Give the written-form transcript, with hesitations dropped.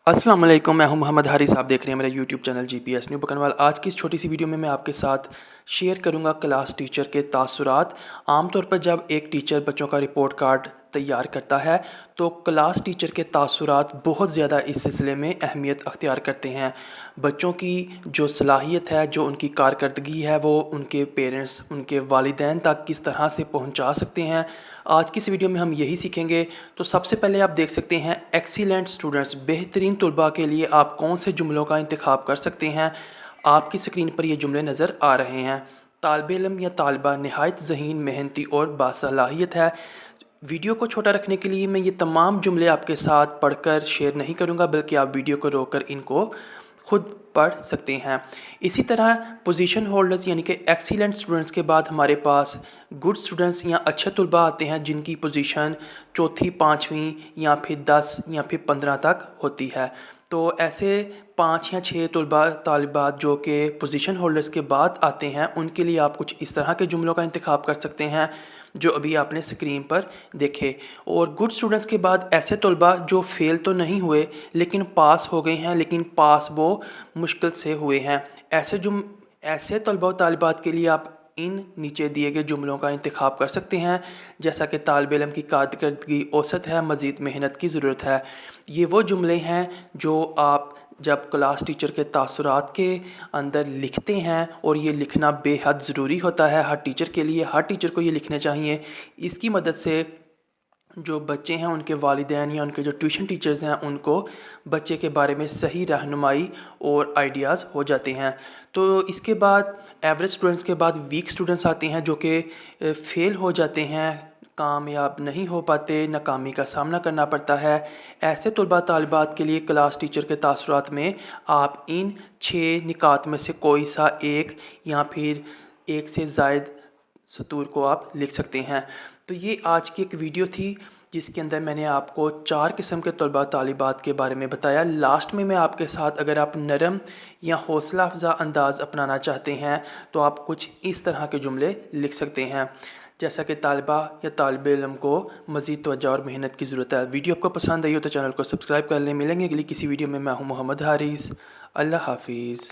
अस्सलाम वालेकुम, मैं हूं मोहम्मद हारिस। आप देख रहे हैं मेरा यूट्यूब चैनल जीपीएस न्यू बकनवाल। आज की इस छोटी सी वीडियो में मैं आपके साथ शेयर करूंगा क्लास टीचर के तासुरात। आमतौर पर जब एक टीचर बच्चों का रिपोर्ट कार्ड तैयार करता है तो क्लास टीचर के तासुरात बहुत ज़्यादा इस सिलसिले में अहमियत अख्तियार करते हैं। बच्चों की जो सलाहियत है, जो उनकी कारकर्दगी है, वो उनके पेरेंट्स, उनके वालिदैन तक किस तरह से पहुंचा सकते हैं। आज की इस वीडियो में हम यही सीखेंगे। तो सबसे पहले आप देख सकते हैं एक्सीलेंट स्टूडेंट्स, बेहतरीन तलबा के लिए आप कौन से जुमलों का इंतखाब कर सकते हैं। आपकी स्क्रीन पर ये जुमले नज़र आ रहे हैं। तालिब इल्म या तालिबा नहायत ज़हीन, मेहनती और बासलाहियत है। वीडियो को छोटा रखने के लिए मैं ये तमाम जुमले आपके साथ पढ़कर शेयर नहीं करूँगा, बल्कि आप वीडियो को रोककर इनको खुद पढ़ सकते हैं। इसी तरह पोजीशन होल्डर्स यानी कि एक्सीलेंट स्टूडेंट्स के बाद हमारे पास गुड स्टूडेंट्स या अच्छे तलबा आते हैं, जिनकी पोजीशन चौथी, पाँचवीं या फिर 10 या फिर 15 तक होती है। तो ऐसे 5 या 6 तलबा तालिबात जो कि पोजीशन होल्डर्स के बाद आते हैं, उनके लिए आप कुछ इस तरह के जुमलों का इंतखाब कर सकते हैं जो अभी आपने स्क्रीन पर देखे। और गुड स्टूडेंट्स के बाद ऐसे तलबा जो फ़ेल तो नहीं हुए लेकिन पास हो गए हैं, लेकिन पास वो मुश्किल से हुए हैं। ऐसे तलबा व तालिबात के लिए आप इन नीचे दिए गए जुमलों का इंतखाब कर सकते हैं, जैसा कि तालिब इल्म की कारकर्दगी औसत है, मज़ीद मेहनत की ज़रूरत है। ये वो जुमले हैं जो आप जब क्लास टीचर के तासुरात के अंदर लिखते हैं, और ये लिखना बेहद ज़रूरी होता है हर टीचर के लिए। हर टीचर को ये लिखने चाहिए। इसकी मदद से जो बच्चे हैं, उनके वालिदैन या उनके जो ट्यूशन टीचर्स हैं, उनको बच्चे के बारे में सही रहनुमाई और आइडियाज़ हो जाते हैं। तो इसके बाद एवरेज स्टूडेंट्स के बाद वीक स्टूडेंट्स आते हैं, जो कि फ़ेल हो जाते हैं, कामयाब नहीं हो पाते, नाकामी का सामना करना पड़ता है। ऐसे तलबा तालिबात के लिए क्लास टीचर के तासुरात में आप इन 6 निकात में से कोई सा एक या फिर एक से ज़ायद सतूर को आप लिख सकते हैं। तो ये आज की एक वीडियो थी, जिसके अंदर मैंने आपको 4 किस्म के तलबा तालिबात के बारे में बताया। लास्ट में मैं आपके साथ, अगर आप नरम या हौसला अफ़ज़ा अंदाज़ अपनाना चाहते हैं, तो आप कुछ इस तरह के जुमले लिख सकते हैं, जैसा कि तालिबा या तालिब इल्म को मज़ीद तवज्जो और मेहनत की ज़रूरत है। वीडियो आपको पसंद आई हो तो चैनल को सब्सक्राइब कर लें। मिलेंगे अगली किसी वीडियो में। मैं हूँ मोहम्मद हारिस। अल्लाह हाफिज़।